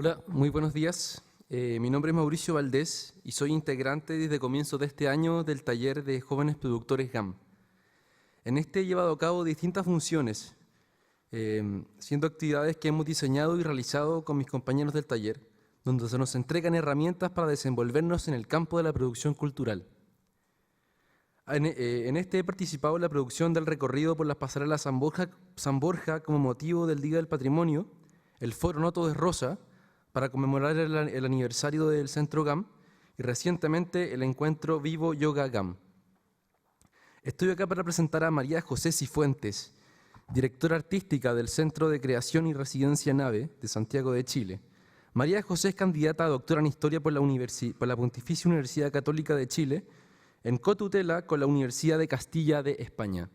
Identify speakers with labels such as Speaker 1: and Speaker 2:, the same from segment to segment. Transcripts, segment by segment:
Speaker 1: Hola, muy buenos días. Mi nombre es Mauricio Valdés y soy integrante desde comienzos de este año del taller de jóvenes productores GAM. En este he llevado a cabo distintas funciones, siendo actividades que hemos diseñado y realizado con mis compañeros del taller, donde se nos entregan herramientas para desenvolvernos en el campo de la producción cultural. En este he participado en la producción del recorrido por las pasarelas San Borja como motivo del Día del Patrimonio, el Foro Noto de Rosa, para conmemorar el aniversario del Centro GAM, y recientemente el encuentro Vivo Yoga GAM. Estoy acá para presentar a María José Cifuentes, directora artística del Centro de Creación y Residencia Nave de Santiago de Chile. María José es candidata a doctora en Historia por la Pontificia Universidad Católica de Chile, en cotutela con la Universidad de Castilla de España.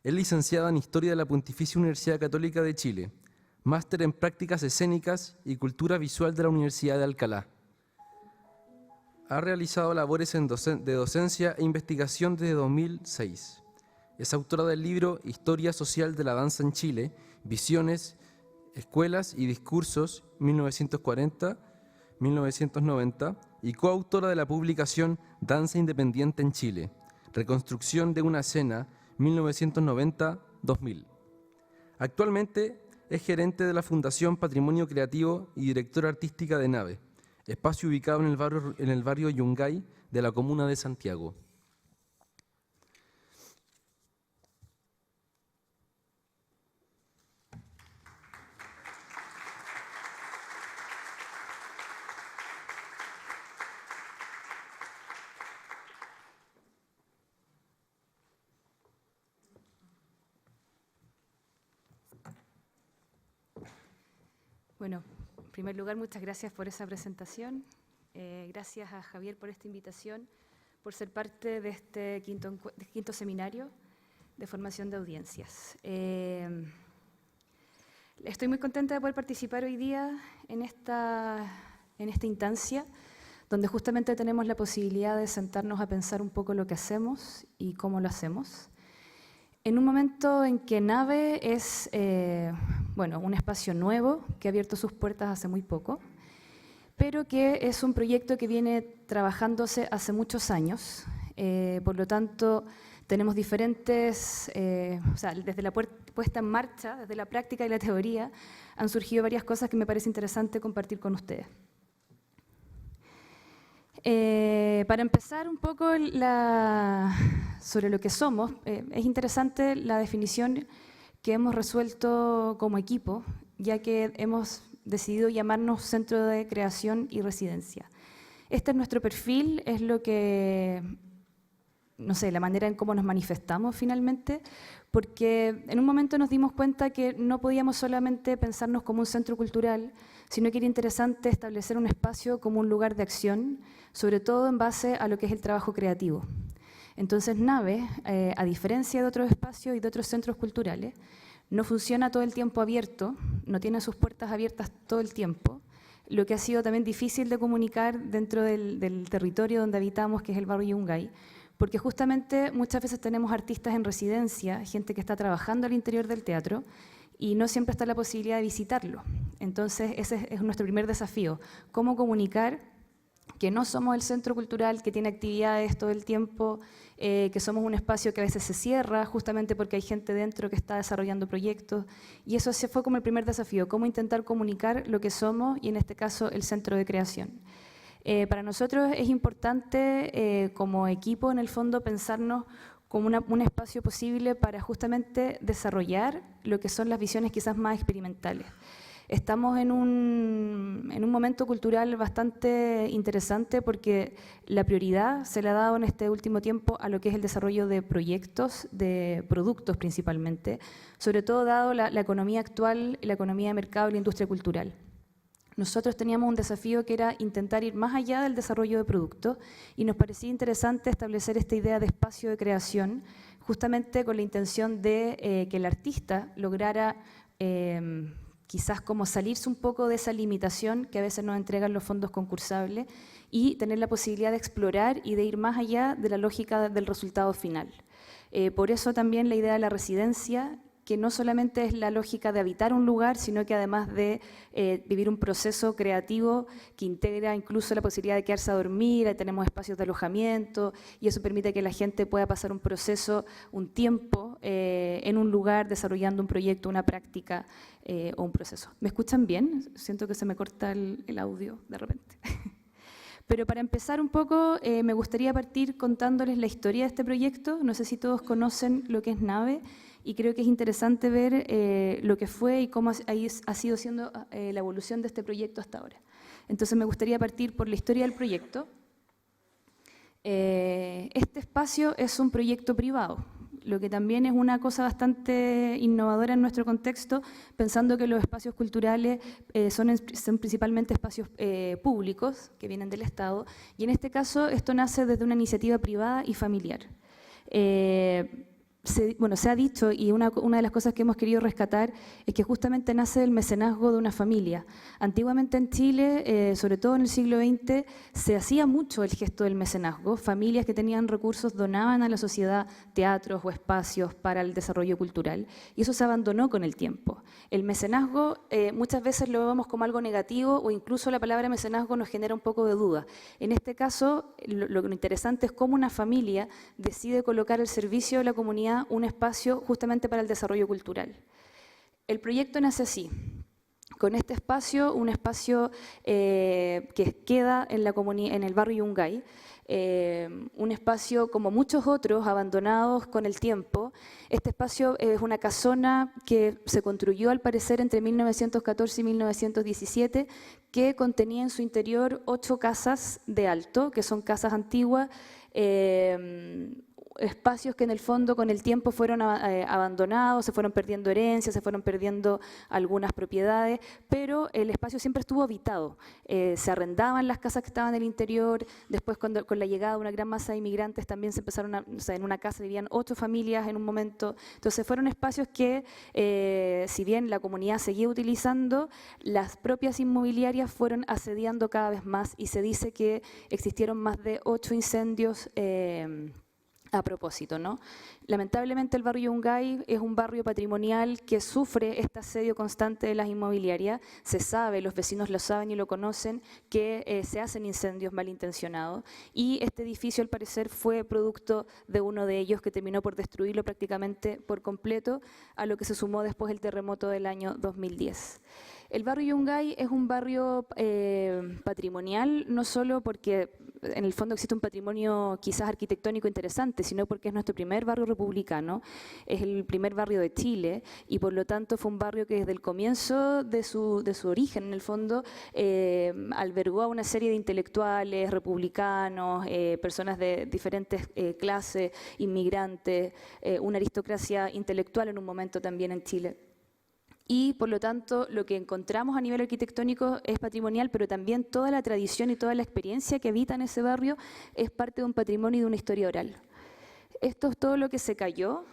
Speaker 1: Es licenciada en Historia de la Pontificia Universidad Católica de Chile, máster en Prácticas Escénicas y Cultura Visual de la Universidad de Alcalá. Ha realizado labores de docencia e investigación desde 2006. Es autora del libro Historia Social de la Danza en Chile, Visiones, Escuelas y Discursos, 1940-1990, y coautora de la publicación Danza Independiente en Chile, Reconstrucción de una escena, 1990-2000. Actualmente es gerente de la Fundación Patrimonio Creativo y directora artística de Nave, espacio ubicado en el barrio Yungay de la comuna de Santiago.
Speaker 2: Bueno, en primer lugar, muchas gracias por esa presentación. Gracias a Javier por esta invitación, por ser parte de este quinto seminario de formación de audiencias. Estoy muy contenta de poder participar hoy día en esta instancia, donde justamente tenemos la posibilidad de sentarnos a pensar un poco lo que hacemos y cómo lo hacemos. En un momento en que Nave es un espacio nuevo que ha abierto sus puertas hace muy poco, pero que es un proyecto que viene trabajándose hace muchos años. Por lo tanto, tenemos diferentes, desde la puesta en marcha, desde la práctica y la teoría, han surgido varias cosas que me parece interesante compartir con ustedes. Para empezar un poco sobre lo que somos, es interesante la definición que hemos resuelto como equipo, ya que hemos decidido llamarnos Centro de Creación y Residencia. Este es nuestro perfil, es lo que, la manera en cómo nos manifestamos finalmente, porque en un momento nos dimos cuenta que no podíamos solamente pensarnos como un centro cultural, sino que era interesante establecer un espacio como un lugar de acción, sobre todo en base a lo que es el trabajo creativo. Entonces Nave, a diferencia de otros espacios y de otros centros culturales, no funciona todo el tiempo abierto, no tiene sus puertas abiertas todo el tiempo, lo que ha sido también difícil de comunicar dentro del territorio donde habitamos, que es el barrio Yungay, porque justamente muchas veces tenemos artistas en residencia, gente que está trabajando al interior del teatro, y no siempre está la posibilidad de visitarlo. Entonces ese es nuestro primer desafío, cómo comunicar que no somos el centro cultural que tiene actividades todo el tiempo, que somos un espacio que a veces se cierra justamente porque hay gente dentro que está desarrollando proyectos, y eso fue como el primer desafío, cómo intentar comunicar lo que somos y en este caso el centro de creación. Para nosotros es importante como equipo en el fondo pensarnos como un espacio posible para justamente desarrollar lo que son las visiones quizás más experimentales. Estamos en un momento cultural bastante interesante porque la prioridad se le ha dado en este último tiempo a lo que es el desarrollo de proyectos, de productos principalmente, sobre todo dado la economía actual, la economía de mercado y la industria cultural. Nosotros teníamos un desafío que era intentar ir más allá del desarrollo de productos y nos parecía interesante establecer esta idea de espacio de creación, justamente con la intención de que el artista lograra quizás como salirse un poco de esa limitación que a veces nos entregan los fondos concursables y tener la posibilidad de explorar y de ir más allá de la lógica del resultado final. Por eso también la idea de la residencia, que no solamente es la lógica de habitar un lugar, sino que además de vivir un proceso creativo que integra incluso la posibilidad de quedarse a dormir, tenemos espacios de alojamiento y eso permite que la gente pueda pasar un proceso, un tiempo en un lugar desarrollando un proyecto, una práctica o un proceso. ¿Me escuchan bien? Siento que se me corta el audio de repente. Pero para empezar un poco, me gustaría partir contándoles la historia de este proyecto. No sé si todos conocen lo que es NAVE y creo que es interesante ver lo que fue y cómo ha sido siendo la evolución de este proyecto hasta ahora. Entonces me gustaría partir por la historia del proyecto. Este espacio es un proyecto privado, lo que también es una cosa bastante innovadora en nuestro contexto, pensando que los espacios culturales son principalmente espacios públicos que vienen del Estado, y en este caso esto nace desde una iniciativa privada y familiar. Se ha dicho, y una de las cosas que hemos querido rescatar es que justamente nace del mecenazgo de una familia. Antiguamente en Chile, sobre todo en el siglo XX, se hacía mucho el gesto del mecenazgo. Familias que tenían recursos donaban a la sociedad teatros o espacios para el desarrollo cultural, y eso se abandonó con el tiempo. El mecenazgo muchas veces lo vemos como algo negativo, o incluso la palabra mecenazgo nos genera un poco de duda. En este caso, lo interesante es cómo una familia decide colocar al servicio de la comunidad un espacio justamente para el desarrollo cultural. El proyecto nace así, con este espacio, un espacio que queda en el barrio Yungay, un espacio como muchos otros abandonados con el tiempo. Este espacio es una casona que se construyó al parecer entre 1914 y 1917, que contenía en su interior 8 casas de alto, que son casas antiguas, espacios que en el fondo con el tiempo fueron abandonados, se fueron perdiendo herencias, se fueron perdiendo algunas propiedades, pero el espacio siempre estuvo habitado. Se arrendaban las casas que estaban en el interior, después con la llegada de una gran masa de inmigrantes también se empezaron en una casa vivían 8 familias en un momento. Entonces fueron espacios que, si bien la comunidad seguía utilizando, las propias inmobiliarias fueron asediando cada vez más y se dice que existieron más de 8 incendios a propósito, ¿no? Lamentablemente el barrio Yungay es un barrio patrimonial que sufre este asedio constante de las inmobiliarias. Se sabe, los vecinos lo saben y lo conocen, que se hacen incendios malintencionados y este edificio al parecer fue producto de uno de ellos que terminó por destruirlo prácticamente por completo, a lo que se sumó después el terremoto del año 2010. El barrio Yungay es un barrio patrimonial, no solo porque en el fondo existe un patrimonio quizás arquitectónico interesante, sino porque es nuestro primer barrio republicano, es el primer barrio de Chile y por lo tanto fue un barrio que desde el comienzo de su origen, en el fondo, albergó a una serie de intelectuales, republicanos, personas de diferentes clases, inmigrantes, una aristocracia intelectual en un momento también en Chile. Y por lo tanto lo que encontramos a nivel arquitectónico es patrimonial, pero también toda la tradición y toda la experiencia que habita en ese barrio es parte de un patrimonio y de una historia oral. Esto es todo lo que se cayó,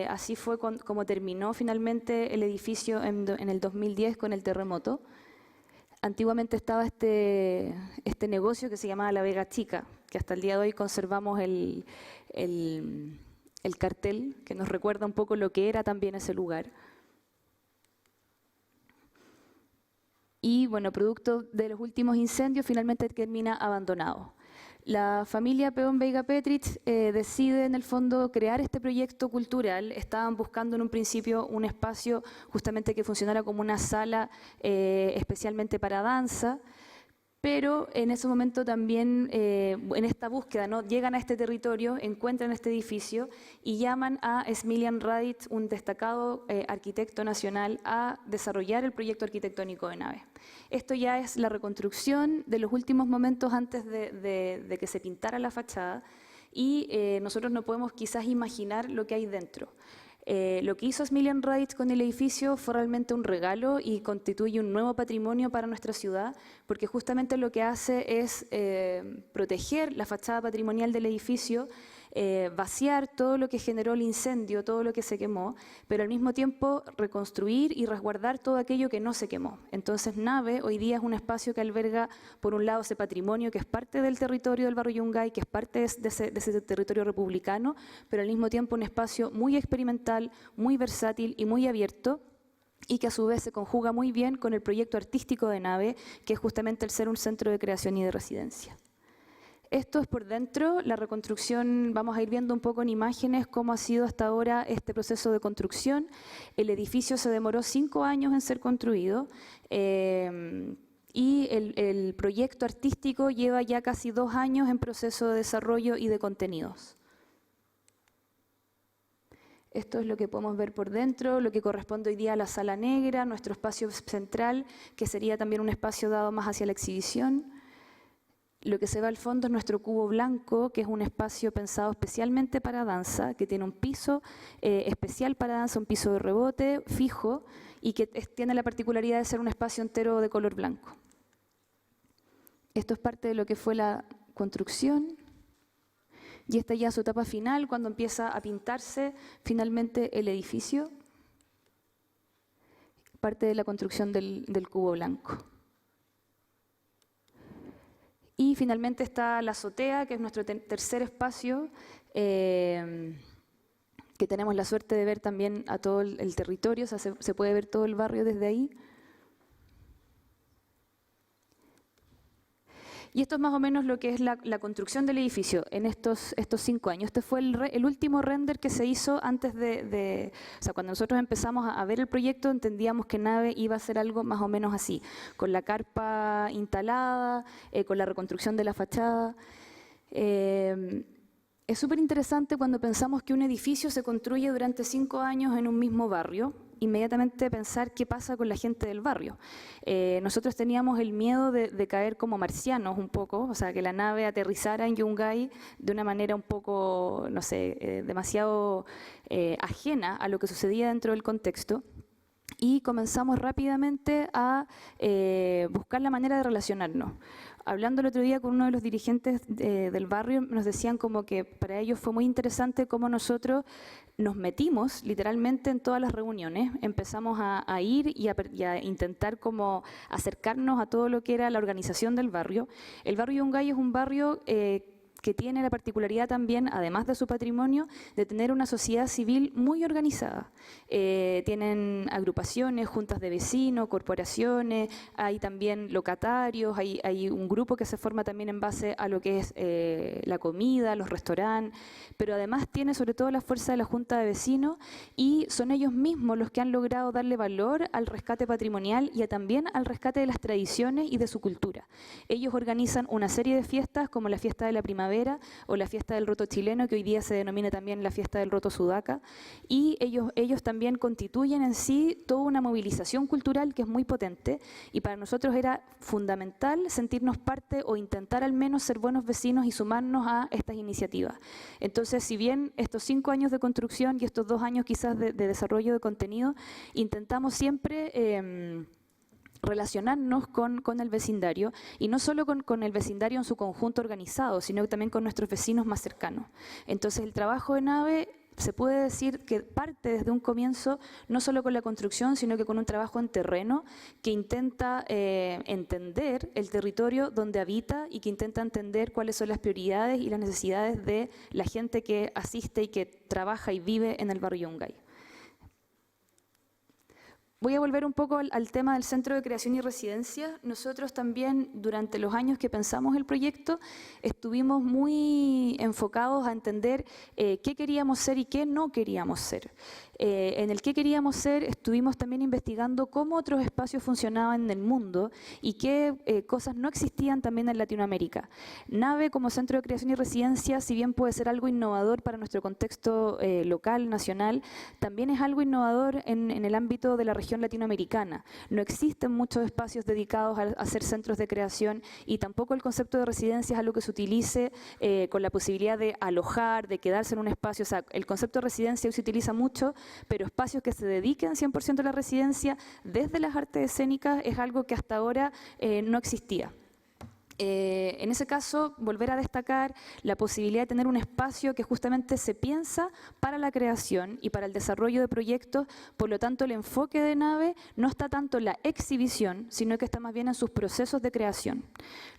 Speaker 2: así fue como terminó finalmente el edificio en el 2010 con el terremoto. Antiguamente estaba este negocio que se llamaba La Vega Chica, que hasta el día de hoy conservamos el cartel que nos recuerda un poco lo que era también ese lugar. Y bueno, producto de los últimos incendios, finalmente termina abandonado. La familia Peón Veiga Petrich decide en el fondo crear este proyecto cultural. Estaban buscando en un principio un espacio justamente que funcionara como una sala especialmente para danza, pero en ese momento también, en esta búsqueda, ¿no? Llegan a este territorio, encuentran este edificio y llaman a Smiljan Radić, un destacado arquitecto nacional, a desarrollar el proyecto arquitectónico de NAVE. Esto ya es la reconstrucción de los últimos momentos antes de que se pintara la fachada y nosotros no podemos quizás imaginar lo que hay dentro. Lo que hizo Smiljan Radić con el edificio fue realmente un regalo y constituye un nuevo patrimonio para nuestra ciudad, porque justamente lo que hace es proteger la fachada patrimonial del edificio vaciar todo lo que generó el incendio, todo lo que se quemó, pero al mismo tiempo reconstruir y resguardar todo aquello que no se quemó. Entonces Nave hoy día es un espacio que alberga, por un lado, ese patrimonio que es parte del territorio del barrio Yungay, que es parte de ese territorio republicano, pero al mismo tiempo un espacio muy experimental, muy versátil y muy abierto, y que a su vez se conjuga muy bien con el proyecto artístico de Nave, que es justamente el ser un centro de creación y de residencia. Esto es por dentro, la reconstrucción, vamos a ir viendo un poco en imágenes cómo ha sido hasta ahora este proceso de construcción. El edificio se demoró 5 años en ser construido y el proyecto artístico lleva ya casi 2 años en proceso de desarrollo y de contenidos. Esto es lo que podemos ver por dentro, lo que corresponde hoy día a la sala negra, nuestro espacio central, que sería también un espacio dado más hacia la exhibición. Lo que se ve al fondo es nuestro cubo blanco, que es un espacio pensado especialmente para danza, que tiene un piso especial para danza, un piso de rebote fijo, y que tiene la particularidad de ser un espacio entero de color blanco. Esto es parte de lo que fue la construcción. Y esta ya es su etapa final, cuando empieza a pintarse finalmente el edificio, parte de la construcción del cubo blanco. Y finalmente está la azotea, que es nuestro tercer espacio, que tenemos la suerte de ver también a todo el territorio, o sea, se puede ver todo el barrio desde ahí. Y esto es más o menos lo que es la construcción del edificio en estos 5 años. Este fue el último render que se hizo antes o sea, cuando nosotros empezamos a ver el proyecto, entendíamos que Nave iba a ser algo más o menos así, con la carpa instalada, con la reconstrucción de la fachada. Es súper interesante cuando pensamos que un edificio se construye durante 5 años en un mismo barrio, inmediatamente pensar qué pasa con la gente del barrio. Nosotros teníamos el miedo de caer como marcianos un poco, o sea, que la nave aterrizara en Yungay de una manera un poco, no sé, demasiado ajena a lo que sucedía dentro del contexto. Y comenzamos rápidamente a buscar la manera de relacionarnos. Hablando el otro día con uno de los dirigentes del barrio, nos decían como que para ellos fue muy interesante cómo nosotros nos metimos literalmente en todas las reuniones, empezamos a ir y a intentar como acercarnos a todo lo que era la organización del barrio. El barrio Yungay es un barrio que tiene la particularidad también, además de su patrimonio, de tener una sociedad civil muy organizada. Tienen agrupaciones, juntas de vecinos, corporaciones, hay también locatarios, hay un grupo que se forma también en base a lo que es la comida, los restaurantes, pero además tiene sobre todo la fuerza de la junta de vecinos y son ellos mismos los que han logrado darle valor al rescate patrimonial y también al rescate de las tradiciones y de su cultura. Ellos organizan una serie de fiestas como la fiesta de la primavera o la fiesta del roto chileno, que hoy día se denomina también la fiesta del roto sudaca, y ellos también constituyen en sí toda una movilización cultural que es muy potente, y para nosotros era fundamental sentirnos parte o intentar al menos ser buenos vecinos y sumarnos a estas iniciativas. Entonces, si bien estos 5 años de construcción y estos 2 años quizás de desarrollo de contenido, intentamos siempre relacionarnos con el vecindario, y no solo con el vecindario en su conjunto organizado, sino también con nuestros vecinos más cercanos. Entonces el trabajo de Nave se puede decir que parte desde un comienzo no solo con la construcción, sino que con un trabajo en terreno que intenta entender el territorio donde habita y que intenta entender cuáles son las prioridades y las necesidades de la gente que asiste y que trabaja y vive en el barrio Yungay. Voy a volver un poco al tema del Centro de Creación y Residencia. Nosotros también, durante los años que pensamos el proyecto, estuvimos muy enfocados a entender qué queríamos ser y qué no queríamos ser. En el qué queríamos ser estuvimos también investigando cómo otros espacios funcionaban en el mundo y qué cosas no existían también en Latinoamérica. Nave como Centro de Creación y Residencia, si bien puede ser algo innovador para nuestro contexto local, nacional, también es algo innovador en el ámbito de la región latinoamericana. No existen muchos espacios dedicados a ser centros de creación y tampoco el concepto de residencia es algo que se utilice con la posibilidad de alojar, de quedarse en un espacio. O sea, el concepto de residencia hoy se utiliza mucho, pero espacios que se dediquen 100% a la residencia desde las artes escénicas es algo que hasta ahora no existía. En ese caso, volver a destacar la posibilidad de tener un espacio que justamente se piensa para la creación y para el desarrollo de proyectos. Por lo tanto, el enfoque de NAVE no está tanto en la exhibición, sino que está más bien en sus procesos de creación.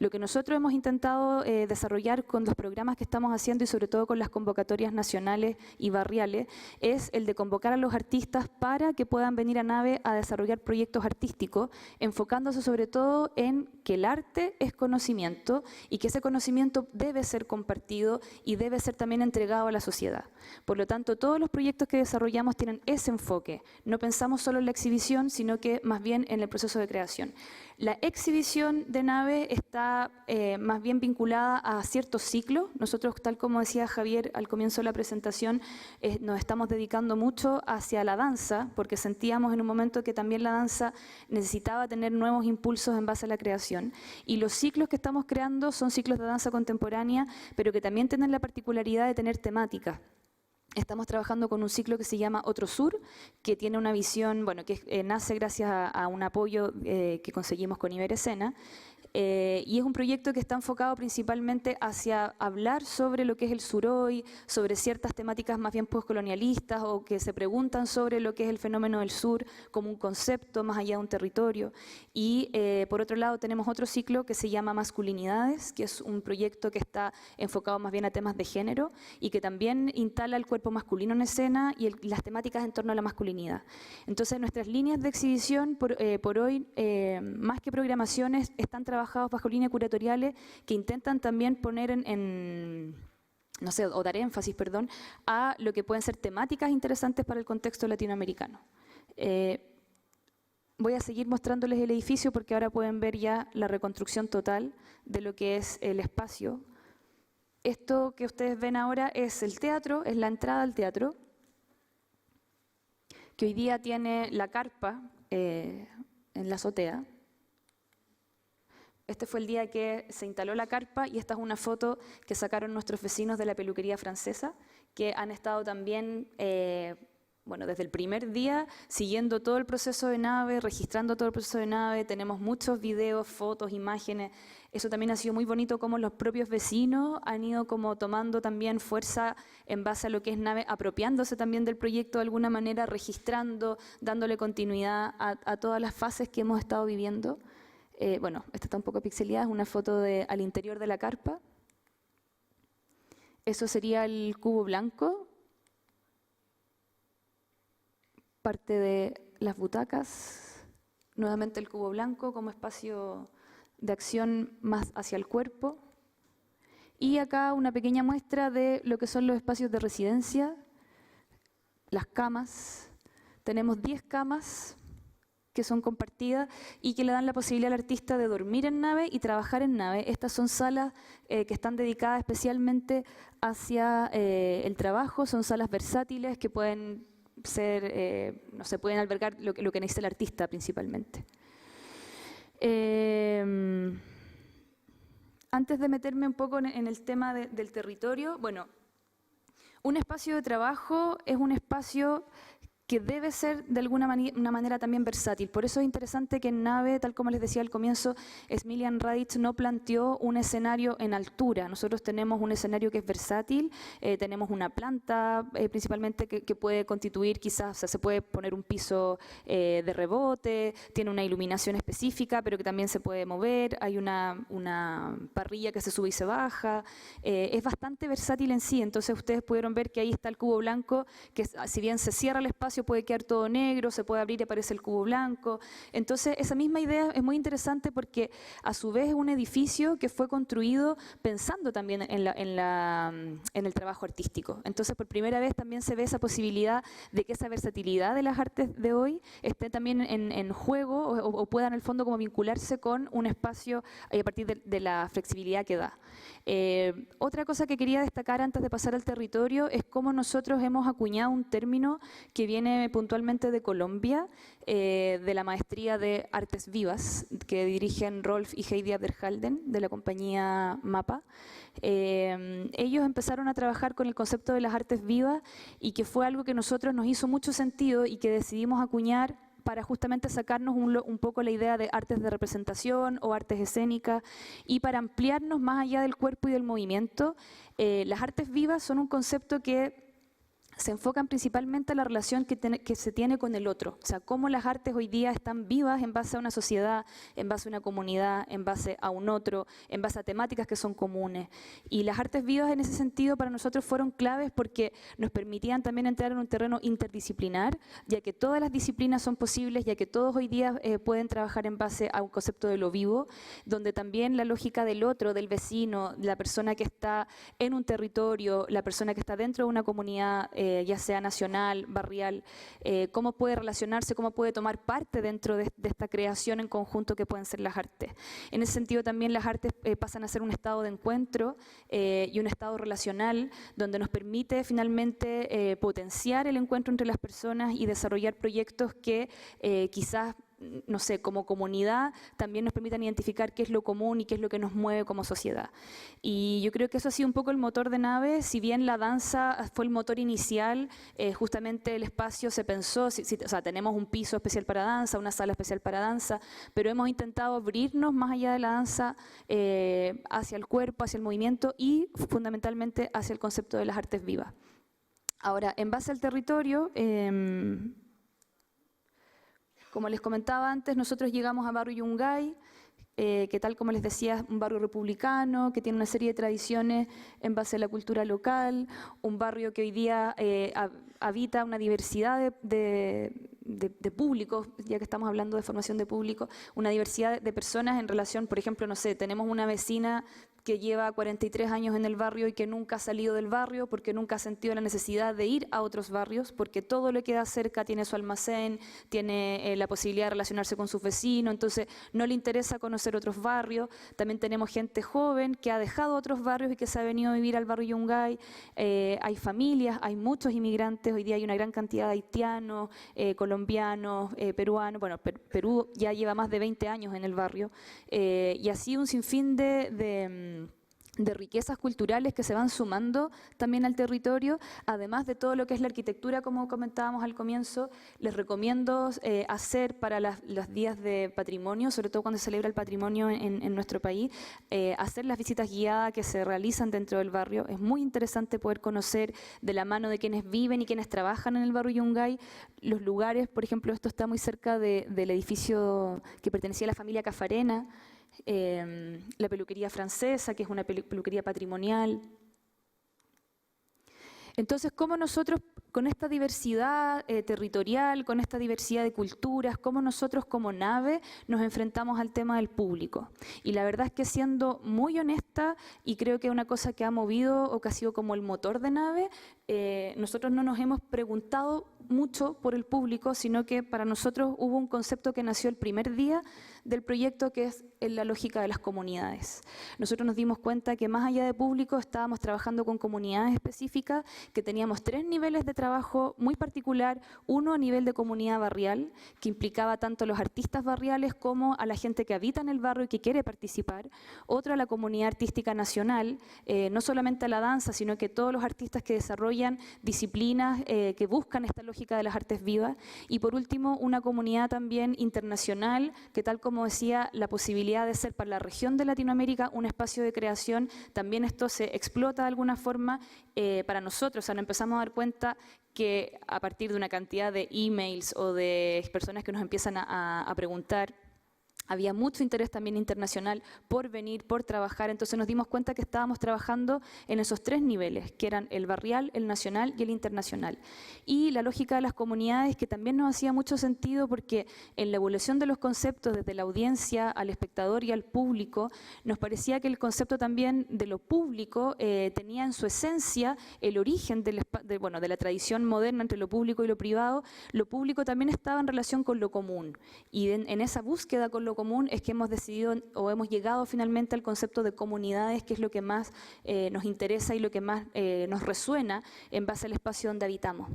Speaker 2: Lo que nosotros hemos intentado desarrollar con los programas que estamos haciendo y sobre todo con las convocatorias nacionales y barriales es el de convocar a los artistas para que puedan venir a NAVE a desarrollar proyectos artísticos, enfocándose sobre todo en que el arte es conocimiento y que ese conocimiento debe ser compartido y debe ser también entregado a la sociedad. Por lo tanto, todos los proyectos que desarrollamos tienen ese enfoque. No pensamos solo en la exhibición, sino que más bien en el proceso de creación. La exhibición de NAVE está más bien vinculada a ciertos ciclos. Nosotros, tal como decía Javier al comienzo de la presentación, nos estamos dedicando mucho hacia la danza, porque sentíamos en un momento que también la danza necesitaba tener nuevos impulsos en base a la creación. Y los ciclos que estamos creando son ciclos de danza contemporánea, pero que también tienen la particularidad de tener temática. Estamos trabajando con un ciclo que se llama Otro Sur, que tiene una visión, bueno, que nace gracias a un apoyo que conseguimos con Iberescena, y es un proyecto que está enfocado principalmente hacia hablar sobre lo que es el sur hoy, sobre ciertas temáticas más bien postcolonialistas o que se preguntan sobre lo que es el fenómeno del sur como un concepto más allá de un territorio. Y por otro lado tenemos otro ciclo que se llama Masculinidades, que es un proyecto que está enfocado más bien a temas de género y que también instala el cuerpo masculino en escena y las temáticas en torno a la masculinidad. Entonces nuestras líneas de exhibición por hoy, más que programaciones, están trabajados bajo líneas curatoriales que intentan también poner no sé, o dar énfasis, perdón, a lo que pueden ser temáticas interesantes para el contexto latinoamericano. Voy a seguir mostrándoles el edificio porque ahora pueden ver ya la reconstrucción total de lo que es el espacio. Esto que ustedes ven ahora es el teatro, es la entrada al teatro, que hoy día tiene la carpa en la azotea. Este fue el día que se instaló la carpa y esta es una foto que sacaron nuestros vecinos de la peluquería francesa, que han estado también, bueno, desde el primer día, siguiendo todo el proceso de NAVE, registrando todo el proceso de NAVE. Tenemos muchos videos, fotos, imágenes. Eso también ha sido muy bonito, como los propios vecinos han ido como tomando también fuerza en base a lo que es NAVE, apropiándose también del proyecto de alguna manera, registrando, dándole continuidad a todas las fases que hemos estado viviendo. Bueno, esta está un poco pixeleada, es una foto al interior de la carpa. Eso sería el cubo blanco, parte de las butacas, nuevamente el cubo blanco como espacio de acción más hacia el cuerpo. Y acá una pequeña muestra de lo que son los espacios de residencia, las camas. Tenemos 10 camas que son compartidas y que le dan la posibilidad al artista de dormir en NAVE y trabajar en NAVE. Estas son salas que están dedicadas especialmente hacia el trabajo, son salas versátiles que pueden ser, no sé, pueden albergar lo que necesita el artista principalmente. Antes de meterme un poco en el tema del territorio, bueno, un espacio de trabajo es un espacio que debe ser de alguna manera también versátil. Por eso es interesante que en NAVE, tal como les decía al comienzo, Smiljan Radic no planteó un escenario en altura. Nosotros tenemos un escenario que es versátil, tenemos una planta principalmente que puede constituir quizás, o sea, se puede poner un piso de rebote, tiene una iluminación específica, pero que también se puede mover, hay una parrilla que se sube y se baja, es bastante versátil en sí. Entonces ustedes pudieron ver que ahí está el cubo blanco, que si bien se cierra el espacio, puede quedar todo negro, se puede abrir y aparece el cubo blanco. Entonces, esa misma idea es muy interesante porque a su vez es un edificio que fue construido pensando también en el trabajo artístico. Entonces, por primera vez también se ve esa posibilidad de que esa versatilidad de las artes de hoy esté también en juego o pueda en el fondo como vincularse con un espacio a partir de la flexibilidad que da. Otra cosa que quería destacar antes de pasar al territorio es cómo nosotros hemos acuñado un término que viene puntualmente de Colombia, de la maestría de Artes Vivas, que dirigen Rolf y Heidi Abderhalden, de la compañía MAPA. Ellos empezaron a trabajar con el concepto de las artes vivas y que fue algo que a nosotros nos hizo mucho sentido y que decidimos acuñar para justamente sacarnos un poco la idea de artes de representación o artes escénicas y para ampliarnos más allá del cuerpo y del movimiento. Las artes vivas son un concepto que se enfocan principalmente en la relación que se tiene con el otro. O sea, cómo las artes hoy día están vivas en base a una sociedad, en base a una comunidad, en base a un otro, en base a temáticas que son comunes. Y las artes vivas en ese sentido para nosotros fueron claves porque nos permitían también entrar en un terreno interdisciplinar, ya que todas las disciplinas son posibles, ya que todos hoy día pueden trabajar en base a un concepto de lo vivo, donde también la lógica del otro, del vecino, la persona que está en un territorio, la persona que está dentro de una comunidad, ya sea nacional, barrial, cómo puede relacionarse, cómo puede tomar parte dentro de esta creación en conjunto que pueden ser las artes. En ese sentido también las artes pasan a ser un estado de encuentro y un estado relacional donde nos permite finalmente potenciar el encuentro entre las personas y desarrollar proyectos que quizás, no sé, como comunidad también nos permitan identificar qué es lo común y qué es lo que nos mueve como sociedad. Y yo creo que eso ha sido un poco el motor de Nave, si bien la danza fue el motor inicial, justamente el espacio se pensó, o sea, tenemos un piso especial para danza, una sala especial para danza, pero hemos intentado abrirnos más allá de la danza hacia el cuerpo, hacia el movimiento y fundamentalmente hacia el concepto de las artes vivas. Ahora, en base al territorio, como les comentaba antes, nosotros llegamos a Barrio Yungay, que tal como les decía es un barrio republicano, que tiene una serie de tradiciones en base a la cultura local, un barrio que hoy día habita una diversidad de públicos, ya que estamos hablando de formación de público, una diversidad de personas en relación, por ejemplo, no sé, tenemos una vecina que lleva 43 años en el barrio y que nunca ha salido del barrio porque nunca ha sentido la necesidad de ir a otros barrios, porque todo le queda cerca, tiene su almacén, tiene la posibilidad de relacionarse con sus vecinos, entonces no le interesa conocer otros barrios. También tenemos gente joven que ha dejado otros barrios y que se ha venido a vivir al barrio Yungay. Hay familias, hay muchos inmigrantes, hoy día hay una gran cantidad de haitianos, colombianos, peruanos, bueno, Perú ya lleva más de 20 años en el barrio, y así un sinfín de riquezas culturales que se van sumando también al territorio, además de todo lo que es la arquitectura, como comentábamos al comienzo. Les recomiendo hacer para los días de patrimonio, sobre todo cuando se celebra el patrimonio en nuestro país, hacer las visitas guiadas que se realizan dentro del barrio. Es muy interesante poder conocer de la mano de quienes viven y quienes trabajan en el barrio Yungay los lugares. Por ejemplo, esto está muy cerca del edificio que pertenecía a la familia Cafarena, la peluquería francesa, que es una peluquería patrimonial. Entonces, ¿cómo nosotros, con esta diversidad territorial, con esta diversidad de culturas, cómo nosotros como Nave nos enfrentamos al tema del público? Y la verdad es que, siendo muy honesta, y creo que es una cosa que ha movido o que ha sido como el motor de Nave, nosotros no nos hemos preguntado mucho por el público, sino que para nosotros hubo un concepto que nació el primer día del proyecto, que es la lógica de las comunidades. Nosotros nos dimos cuenta que más allá de público estábamos trabajando con comunidades específicas, que teníamos 3 niveles de trabajo muy particular, uno a nivel de comunidad barrial, que implicaba tanto a los artistas barriales como a la gente que habita en el barrio y que quiere participar, otro a la comunidad artística nacional, no solamente a la danza, sino que todos los artistas que desarrollan disciplinas que buscan esta lógica de las artes vivas, y por último una comunidad también internacional, que tal como decía, la posibilidad de ser para la región de Latinoamérica un espacio de creación. También esto se explota de alguna forma para nosotros. O sea, nos empezamos a dar cuenta que a partir de una cantidad de emails o de personas que nos empiezan a preguntar, había mucho interés también internacional por venir, por trabajar. Entonces nos dimos cuenta que estábamos trabajando en esos 3 niveles, que eran el barrial, el nacional y el internacional. Y la lógica de las comunidades, que también nos hacía mucho sentido, porque en la evolución de los conceptos desde la audiencia al espectador y al público, nos parecía que el concepto también de lo público tenía en su esencia el origen de la tradición moderna entre lo público y lo privado. Lo público también estaba en relación con lo común, y en esa búsqueda con lo común es que hemos decidido o hemos llegado finalmente al concepto de comunidades, que es lo que más nos interesa y lo que más nos resuena en base al espacio donde habitamos.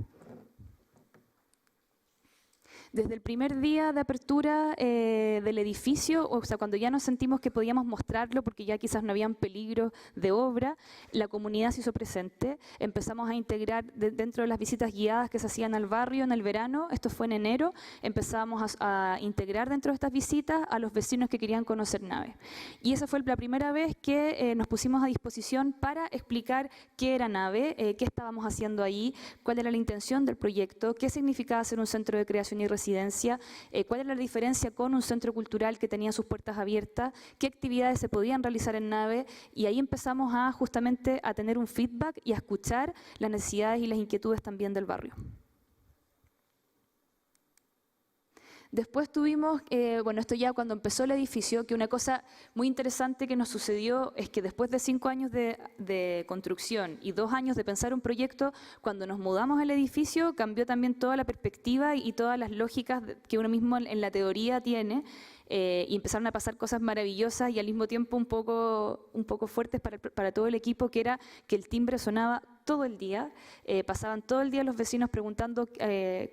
Speaker 2: Desde el primer día de apertura del edificio, o sea, cuando ya nos sentimos que podíamos mostrarlo, porque ya quizás no habían peligro de obra, la comunidad se hizo presente. Empezamos a integrar dentro de las visitas guiadas que se hacían al barrio en el verano, esto fue en enero, empezamos a integrar dentro de estas visitas a los vecinos que querían conocer Nave. Y esa fue la primera vez que nos pusimos a disposición para explicar qué era Nave, qué estábamos haciendo ahí, cuál era la intención del proyecto, qué significaba ser un centro de creación y residencia, cuál era la diferencia con un centro cultural que tenía sus puertas abiertas, qué actividades se podían realizar en Nave, y ahí empezamos justamente a tener un feedback y a escuchar las necesidades y las inquietudes también del barrio. Después tuvimos, bueno, esto ya cuando empezó el edificio, que una cosa muy interesante que nos sucedió es que después de 5 años de construcción y 2 años de pensar un proyecto, cuando nos mudamos al edificio cambió también toda la perspectiva y todas las lógicas que uno mismo en la teoría tiene, y empezaron a pasar cosas maravillosas y al mismo tiempo un poco fuertes para todo el equipo, que era que el timbre sonaba todo el día, pasaban todo el día los vecinos preguntando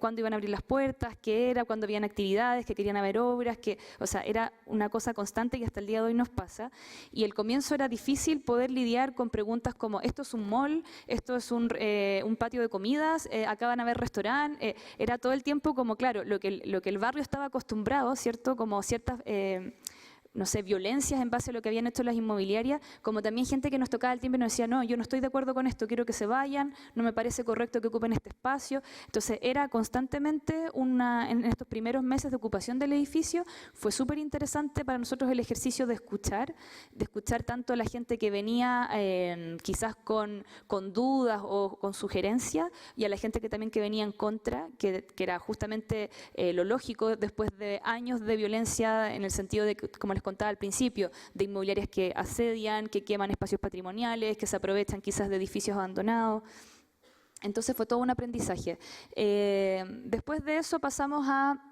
Speaker 2: cuándo iban a abrir las puertas, qué era, cuándo habían actividades, que querían haber obras, o sea, era una cosa constante y hasta el día de hoy nos pasa. Y el comienzo era difícil poder lidiar con preguntas como, ¿esto es un mall? ¿Esto es un patio de comidas? ¿Acá van a haber restaurante? Era todo el tiempo como, claro, lo que el barrio estaba acostumbrado, ¿cierto? Como ciertas no sé, violencias en base a lo que habían hecho las inmobiliarias, como también gente que nos tocaba el timbre y nos decía, no, yo no estoy de acuerdo con esto, quiero que se vayan, no me parece correcto que ocupen este espacio. Entonces era constantemente en estos primeros meses de ocupación del edificio, fue súper interesante para nosotros el ejercicio de escuchar tanto a la gente que venía quizás con dudas o con sugerencias, y a la gente que también que venía en contra, que era justamente lo lógico después de años de violencia, en el sentido de que, como les contaba al principio, de inmobiliarias que asedian, que queman espacios patrimoniales, que se aprovechan quizás de edificios abandonados. Entonces fue todo un aprendizaje. Después de eso pasamos a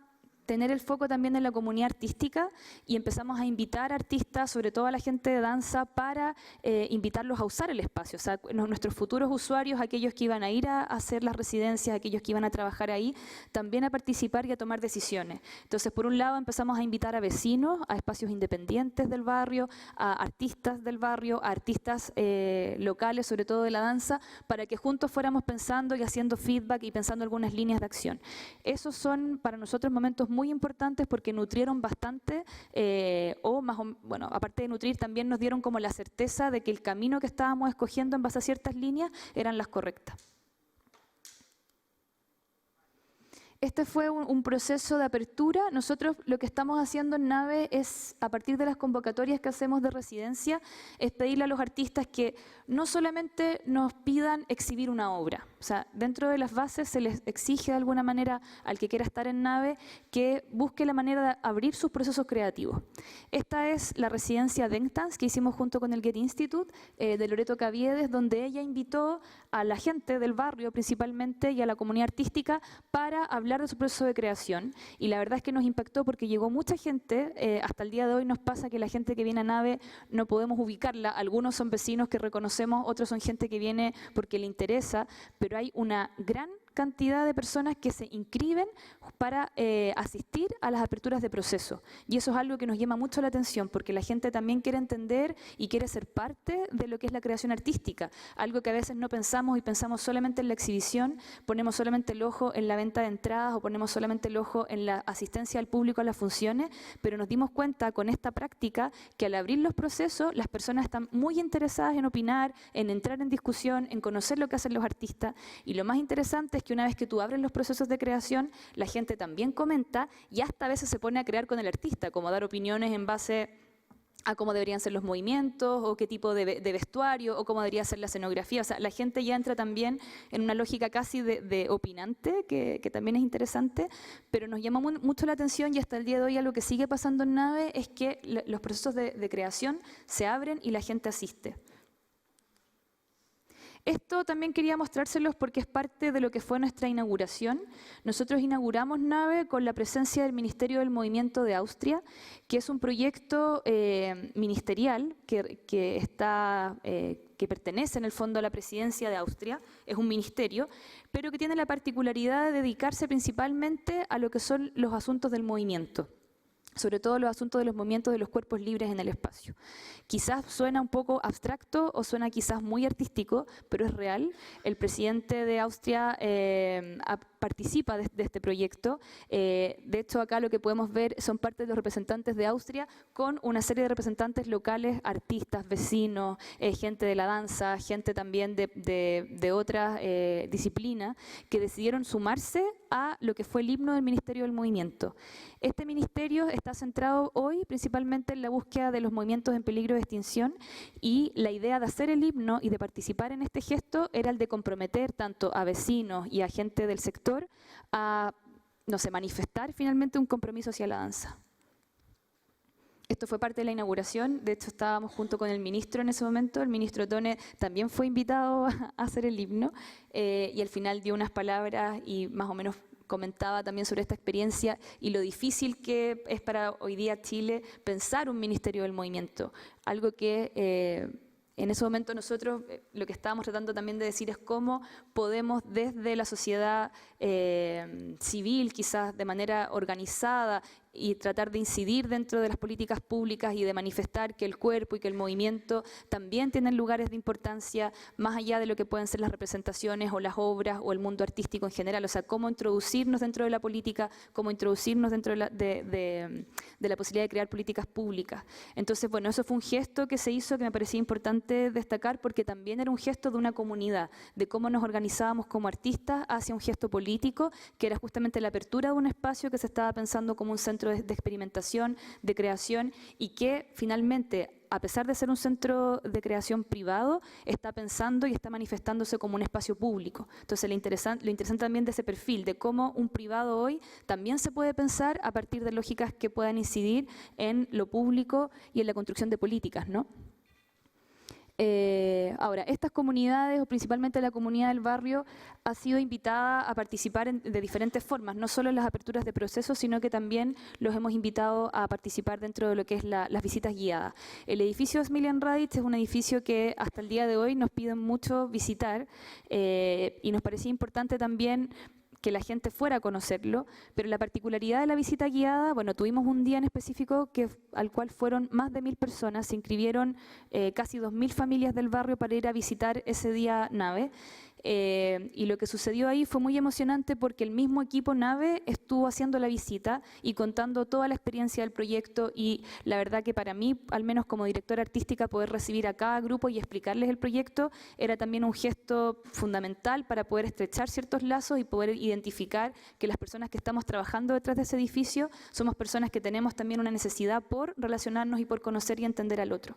Speaker 2: tener el foco también en la comunidad artística y empezamos a invitar artistas, sobre todo a la gente de danza, para invitarlos a usar el espacio. O sea, nuestros futuros usuarios, aquellos que iban a ir a hacer las residencias, aquellos que iban a trabajar ahí, también a participar y a tomar decisiones. Entonces, por un lado, empezamos a invitar a vecinos, a espacios independientes del barrio, a artistas del barrio, a artistas locales, sobre todo de la danza, para que juntos fuéramos pensando y haciendo feedback y pensando algunas líneas de acción. Esos son para nosotros momentos muy importantes porque nutrieron bastante, bueno, aparte de nutrir, también nos dieron como la certeza de que el camino que estábamos escogiendo en base a ciertas líneas eran las correctas. Este fue un proceso de apertura. Nosotros lo que estamos haciendo en Nave es, a partir de las convocatorias que hacemos de residencia, es pedirle a los artistas que no solamente nos pidan exhibir una obra. O sea, dentro de las bases se les exige de alguna manera al que quiera estar en Nave que busque la manera de abrir sus procesos creativos. Esta es la residencia Denktanz que hicimos junto con el Goethe Institut de Loreto Caviedes, donde ella invitó a la gente del barrio principalmente y a la comunidad artística para hablar de su proceso de creación, y la verdad es que nos impactó porque llegó mucha gente. Hasta el día de hoy nos pasa que la gente que viene a Nave no podemos ubicarla, algunos son vecinos que reconocemos, otros son gente que viene porque le interesa, pero hay una gran cantidad de personas que se inscriben para asistir a las aperturas de proceso, y eso es algo que nos llama mucho la atención porque la gente también quiere entender y quiere ser parte de lo que es la creación artística, algo que a veces no pensamos y pensamos solamente en la exhibición, ponemos solamente el ojo en la venta de entradas o ponemos solamente el ojo en la asistencia al público a las funciones, pero nos dimos cuenta con esta práctica que al abrir los procesos las personas están muy interesadas en opinar, en entrar en discusión, en conocer lo que hacen los artistas, y lo más interesante es que una vez que tú abres los procesos de creación, la gente también comenta y hasta a veces se pone a crear con el artista, como dar opiniones en base a cómo deberían ser los movimientos o qué tipo de vestuario o cómo debería ser la escenografía. O sea, la gente ya entra también en una lógica casi de opinante, que también es interesante, pero nos llama mucho la atención, y hasta el día de hoy algo que sigue pasando en Nave es que los procesos de creación se abren y la gente asiste. Esto también quería mostrárselos porque es parte de lo que fue nuestra inauguración. Nosotros inauguramos NAVE con la presencia del Ministerio del Movimiento de Austria, que es un proyecto ministerial que pertenece en el fondo a la presidencia de Austria, es un ministerio, pero que tiene la particularidad de dedicarse principalmente a lo que son los asuntos del movimiento, sobre todo los asuntos de los movimientos de los cuerpos libres en el espacio. Quizás suena un poco abstracto o suena quizás muy artístico, pero es real. El presidente de Austria participa de este proyecto. De hecho, acá lo que podemos ver son parte de los representantes de Austria con una serie de representantes locales, artistas, vecinos, gente de la danza, gente también de otras disciplinas, que decidieron sumarse a lo que fue el himno del Ministerio del Movimiento. Este ministerio está centrado hoy principalmente en la búsqueda de los movimientos en peligro de extinción, y la idea de hacer el himno y de participar en este gesto era el de comprometer tanto a vecinos y a gente del sector a, no sé, manifestar finalmente un compromiso hacia la danza. Esto fue parte de la inauguración, de hecho estábamos junto con el ministro en ese momento, el ministro Tone también fue invitado a hacer el himno y al final dio unas palabras y más o menos comentaba también sobre esta experiencia y lo difícil que es para hoy día Chile pensar un ministerio del movimiento, algo que en ese momento nosotros lo que estábamos tratando también de decir es cómo podemos desde la sociedad civil, quizás de manera organizada, y tratar de incidir dentro de las políticas públicas y de manifestar que el cuerpo y que el movimiento también tienen lugares de importancia más allá de lo que pueden ser las representaciones o las obras o el mundo artístico en general. O sea, cómo introducirnos dentro de la política, cómo introducirnos dentro de la posibilidad de crear políticas públicas. Entonces, bueno, eso fue un gesto que se hizo que me parecía importante destacar porque también era un gesto de una comunidad, de cómo nos organizábamos como artistas hacia un gesto político, que era justamente la apertura de un espacio que se estaba pensando como un centro de experimentación, de creación, y que finalmente, a pesar de ser un centro de creación privado, está pensando y está manifestándose como un espacio público. Entonces lo interesante también de ese perfil, de cómo un privado hoy también se puede pensar a partir de lógicas que puedan incidir en lo público y en la construcción de políticas, ¿no? Ahora, estas comunidades, o principalmente la comunidad del barrio, ha sido invitada a participar de diferentes formas, no solo en las aperturas de procesos, sino que también los hemos invitado a participar dentro de lo que es las visitas guiadas. El edificio Smiljan Radic es un edificio que hasta el día de hoy nos piden mucho visitar y nos parecía importante también que la gente fuera a conocerlo, pero la particularidad de la visita guiada, bueno, tuvimos un día en específico al cual fueron más de 1000 personas, se inscribieron casi 2000 familias del barrio para ir a visitar ese día NAVE. Y lo que sucedió ahí fue muy emocionante porque el mismo equipo NAVE estuvo haciendo la visita y contando toda la experiencia del proyecto, y la verdad que para mí, al menos como directora artística, poder recibir a cada grupo y explicarles el proyecto era también un gesto fundamental para poder estrechar ciertos lazos y poder identificar que las personas que estamos trabajando detrás de ese edificio somos personas que tenemos también una necesidad por relacionarnos y por conocer y entender al otro.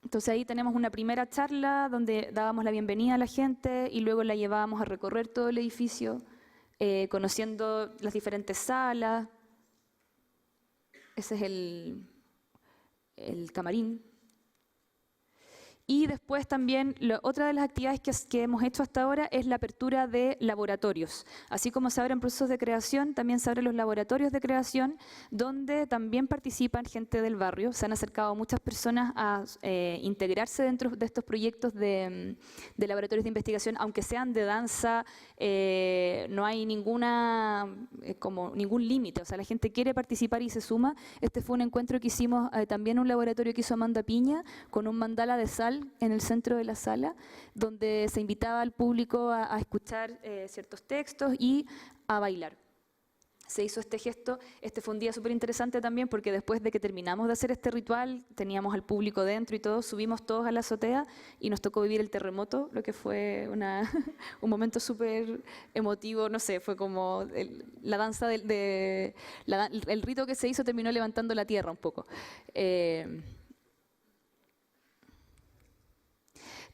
Speaker 2: Entonces ahí tenemos una primera charla donde dábamos la bienvenida a la gente y luego la llevábamos a recorrer todo el edificio, conociendo las diferentes salas. Ese es el camarín. Y después también, otra de las actividades que hemos hecho hasta ahora es la apertura de laboratorios. Así como se abren procesos de creación, también se abren los laboratorios de creación, donde también participan gente del barrio. Se han acercado muchas personas a integrarse dentro de estos proyectos de laboratorios de investigación, aunque sean de danza, no hay ningún límite. O sea, la gente quiere participar y se suma. Este fue un encuentro que hicimos, también un laboratorio que hizo Amanda Piña, con un mandala de sal en el centro de la sala, donde se invitaba al público a escuchar ciertos textos y a bailar. Se hizo este gesto. Este fue un día súper interesante también porque después de que terminamos de hacer este ritual, teníamos al público dentro y todo, subimos todos a la azotea y nos tocó vivir el terremoto, lo que fue un momento súper emotivo, no sé, fue como la danza el rito que se hizo terminó levantando la tierra un poco.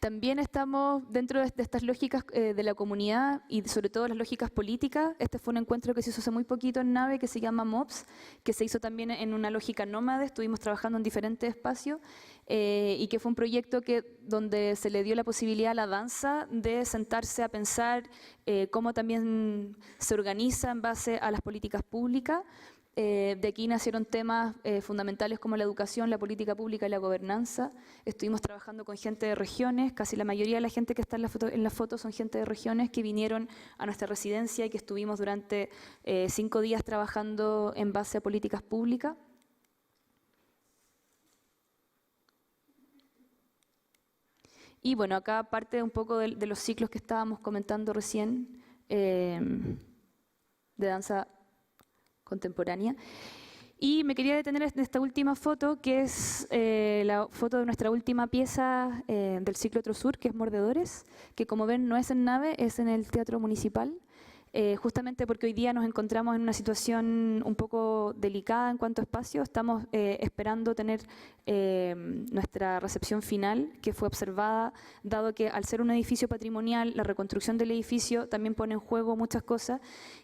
Speaker 2: También estamos dentro de estas lógicas de la comunidad y sobre todo las lógicas políticas. Este fue un encuentro que se hizo hace muy poquito en Nave que se llama MOPS, que se hizo también en una lógica nómade. Estuvimos trabajando en diferentes espacios y que fue un proyecto donde se le dio la posibilidad a la danza de sentarse a pensar cómo también se organiza en base a las políticas públicas. De aquí nacieron temas fundamentales como la educación, la política pública y la gobernanza. Estuvimos trabajando con gente de regiones, casi la mayoría de la gente que está en la foto son gente de regiones que vinieron a nuestra residencia y que estuvimos durante 5 días trabajando en base a políticas públicas. Y bueno, acá parte un poco de los ciclos que estábamos comentando recién de danza contemporánea. Y me quería detener en esta última foto, que es la foto de nuestra última pieza del ciclo Otro Sur, que es Mordedores, que como ven no es en Nave, es en el Teatro Municipal. Justamente porque hoy día nos encontramos en una situación un poco delicada en cuanto a espacio. Estamos esperando tener nuestra recepción final, que fue observada, dado que al ser un edificio patrimonial, la reconstrucción del edificio también pone en juego muchas cosas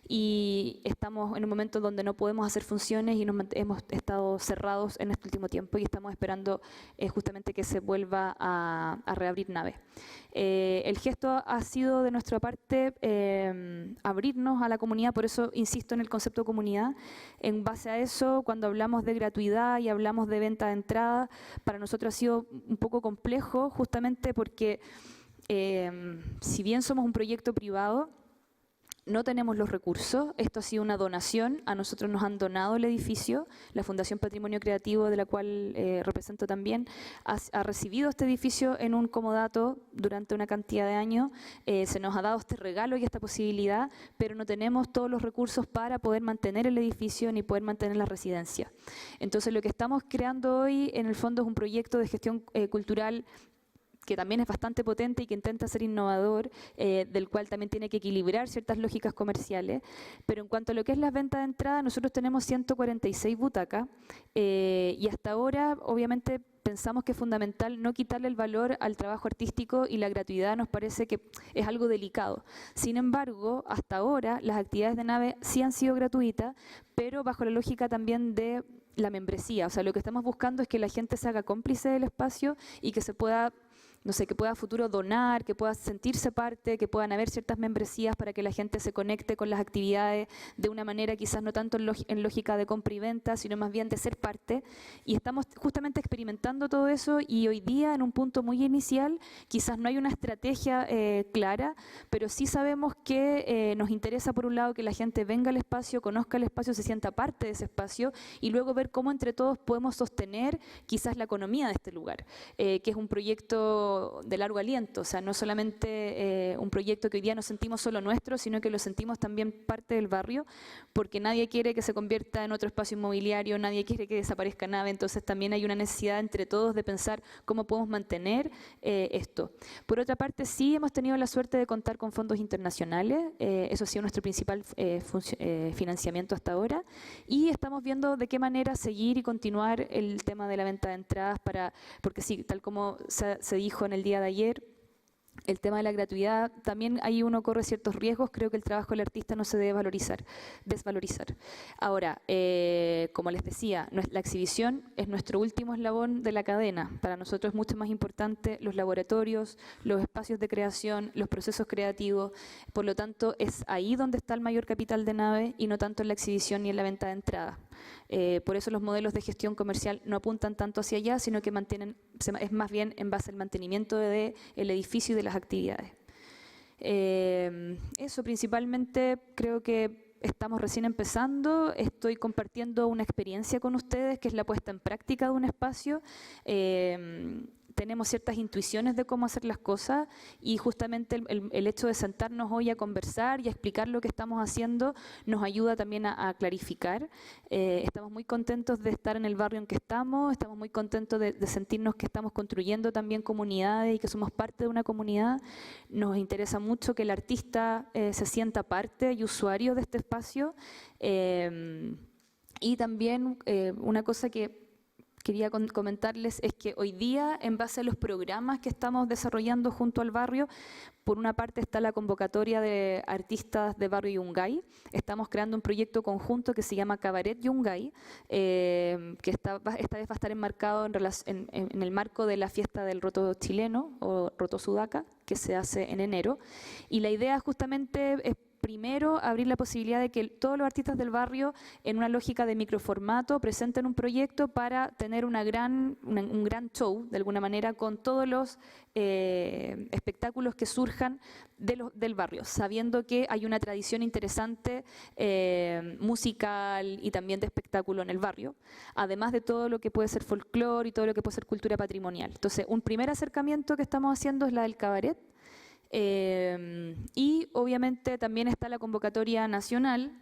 Speaker 2: y estamos en un momento donde no podemos hacer funciones y hemos estado cerrados en este último tiempo y estamos esperando justamente que se vuelva a reabrir Nave. El gesto ha sido de nuestra parte abrirnos a la comunidad, por eso insisto en el concepto de comunidad. En base a eso, cuando hablamos de gratuidad y hablamos de venta de entrada, para nosotros ha sido un poco complejo, justamente porque si bien somos un proyecto privado, no tenemos los recursos. Esto ha sido una donación. A nosotros nos han donado el edificio. La Fundación Patrimonio Creativo, de la cual represento también, ha recibido este edificio en un comodato durante una cantidad de años. Se nos ha dado este regalo y esta posibilidad, pero no tenemos todos los recursos para poder mantener el edificio ni poder mantener la residencia. Entonces, lo que estamos creando hoy, en el fondo, es un proyecto de gestión cultural que también es bastante potente y que intenta ser innovador, del cual también tiene que equilibrar ciertas lógicas comerciales. Pero en cuanto a lo que es la venta de entrada, nosotros tenemos 146 butacas y hasta ahora, obviamente, pensamos que es fundamental no quitarle el valor al trabajo artístico y la gratuidad nos parece que es algo delicado. Sin embargo, hasta ahora las actividades de Nave sí han sido gratuitas, pero bajo la lógica también de la membresía. O sea, lo que estamos buscando es que la gente se haga cómplice del espacio y que se pueda, no sé, que pueda a futuro donar, que pueda sentirse parte, que puedan haber ciertas membresías para que la gente se conecte con las actividades de una manera quizás no tanto en lógica de compra y venta, sino más bien de ser parte. Y estamos justamente experimentando todo eso y hoy día en un punto muy inicial, quizás no hay una estrategia clara, pero sí sabemos que nos interesa por un lado que la gente venga al espacio, conozca el espacio, se sienta parte de ese espacio y luego ver cómo entre todos podemos sostener quizás la economía de este lugar, que es un proyecto de largo aliento, o sea, no solamente un proyecto que hoy día nos sentimos solo nuestro, sino que lo sentimos también parte del barrio, porque nadie quiere que se convierta en otro espacio inmobiliario, nadie quiere que desaparezca Nave, entonces también hay una necesidad entre todos de pensar cómo podemos mantener esto. Por otra parte, sí hemos tenido la suerte de contar con fondos internacionales, eso ha sido nuestro principal financiamiento hasta ahora, y estamos viendo de qué manera seguir y continuar el tema de la venta de entradas, porque sí, tal como se dijo en el día de ayer, el tema de la gratuidad, también ahí uno corre ciertos riesgos, creo que el trabajo del artista no se debe desvalorizar. Ahora, como les decía, la exhibición es nuestro último eslabón de la cadena. Para nosotros es mucho más importante los laboratorios, los espacios de creación, los procesos creativos, por lo tanto es ahí donde está el mayor capital de Nave y no tanto en la exhibición ni en la venta de entradas. Por eso los modelos de gestión comercial no apuntan tanto hacia allá, sino que es más bien en base al mantenimiento del edificio y de las actividades. Eso principalmente creo que estamos recién empezando, estoy compartiendo una experiencia con ustedes que es la puesta en práctica de un espacio. Tenemos ciertas intuiciones de cómo hacer las cosas y justamente el hecho de sentarnos hoy a conversar y a explicar lo que estamos haciendo nos ayuda también a clarificar. Estamos muy contentos de estar en el barrio en que estamos muy contentos de sentirnos que estamos construyendo también comunidades y que somos parte de una comunidad. Nos interesa mucho que el artista se sienta parte y usuario de este espacio y también una cosa que quería comentarles es que hoy día, en base a los programas que estamos desarrollando junto al barrio, por una parte está la convocatoria de artistas de Barrio Yungay. Estamos creando un proyecto conjunto que se llama Cabaret Yungay, que esta vez va a estar enmarcado en el marco de la fiesta del roto chileno, o roto sudaca, que se hace en enero. Y la idea justamente es, primero, abrir la posibilidad de que todos los artistas del barrio, en una lógica de microformato, presenten un proyecto para tener un gran show, de alguna manera, con todos los espectáculos que surjan del barrio, sabiendo que hay una tradición interesante musical y también de espectáculo en el barrio, además de todo lo que puede ser folclore y todo lo que puede ser cultura patrimonial. Entonces, un primer acercamiento que estamos haciendo es la del cabaret. Y obviamente también está la convocatoria nacional,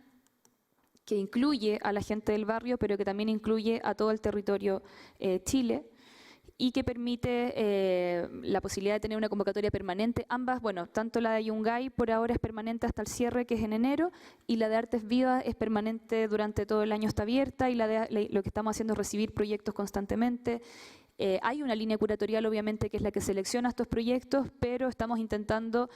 Speaker 2: que incluye a la gente del barrio, pero que también incluye a todo el territorio Chile, y que permite la posibilidad de tener una convocatoria permanente. Ambas, bueno, tanto la de Yungay por ahora es permanente hasta el cierre, que es en enero, y la de Artes Vivas es permanente durante todo el año, está abierta, y lo que estamos haciendo es recibir proyectos constantemente. Hay una línea curatorial, obviamente, que es la que selecciona estos proyectos, pero estamos intentando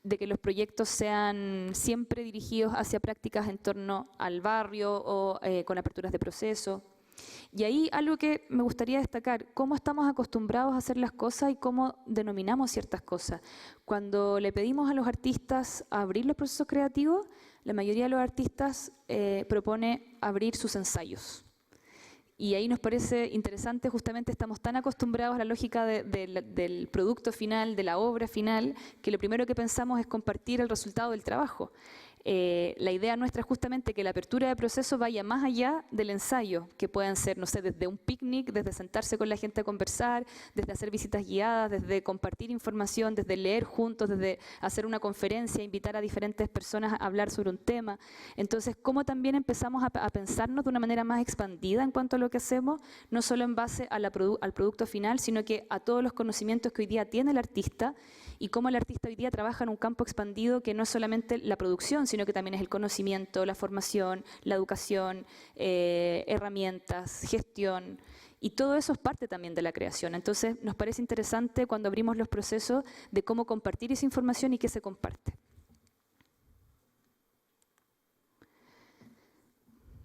Speaker 2: de que los proyectos sean siempre dirigidos hacia prácticas en torno al barrio o con aperturas de proceso. Y ahí algo que me gustaría destacar, cómo estamos acostumbrados a hacer las cosas y cómo denominamos ciertas cosas. Cuando le pedimos a los artistas abrir los procesos creativos, la mayoría de los artistas propone abrir sus ensayos. Y ahí nos parece interesante, justamente estamos tan acostumbrados a la lógica del producto final, de la obra final, que lo primero que pensamos es compartir el resultado del trabajo. La idea nuestra es justamente que la apertura de proceso vaya más allá del ensayo, que puedan ser, no sé, desde un picnic, desde sentarse con la gente a conversar, desde hacer visitas guiadas, desde compartir información, desde leer juntos, desde hacer una conferencia, invitar a diferentes personas a hablar sobre un tema. Entonces, cómo también empezamos a pensarnos de una manera más expandida en cuanto a lo que hacemos, no solo en base al producto final, sino que a todos los conocimientos que hoy día tiene el artista, y cómo el artista hoy día trabaja en un campo expandido que no es solamente la producción, sino que también es el conocimiento, la formación, la educación, herramientas, gestión, y todo eso es parte también de la creación. Entonces nos parece interesante cuando abrimos los procesos de cómo compartir esa información y qué se comparte.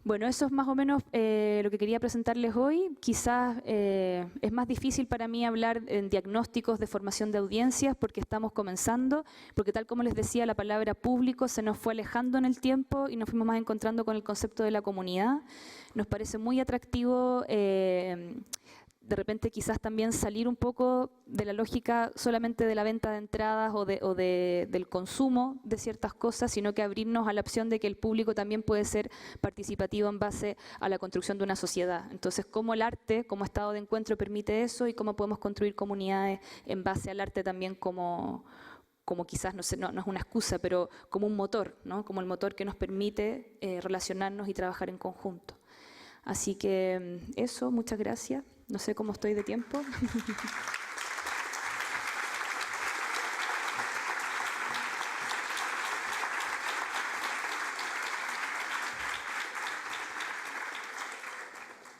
Speaker 2: Bueno, eso es más o menos lo que quería presentarles hoy. Quizás es más difícil para mí hablar en diagnósticos de formación de audiencias porque estamos comenzando, porque tal como les decía, la palabra público se nos fue alejando en el tiempo y nos fuimos más encontrando con el concepto de la comunidad. Nos parece muy atractivo de repente quizás también salir un poco de la lógica solamente de la venta de entradas o del consumo de ciertas cosas, sino que abrirnos a la opción de que el público también puede ser participativo en base a la construcción de una sociedad. Entonces, cómo el arte como estado de encuentro permite eso y cómo podemos construir comunidades en base al arte también como quizás, no sé, no es una excusa, pero como un motor, ¿no? Como el motor que nos permite relacionarnos y trabajar en conjunto. Así que eso, muchas gracias. No sé cómo estoy de tiempo.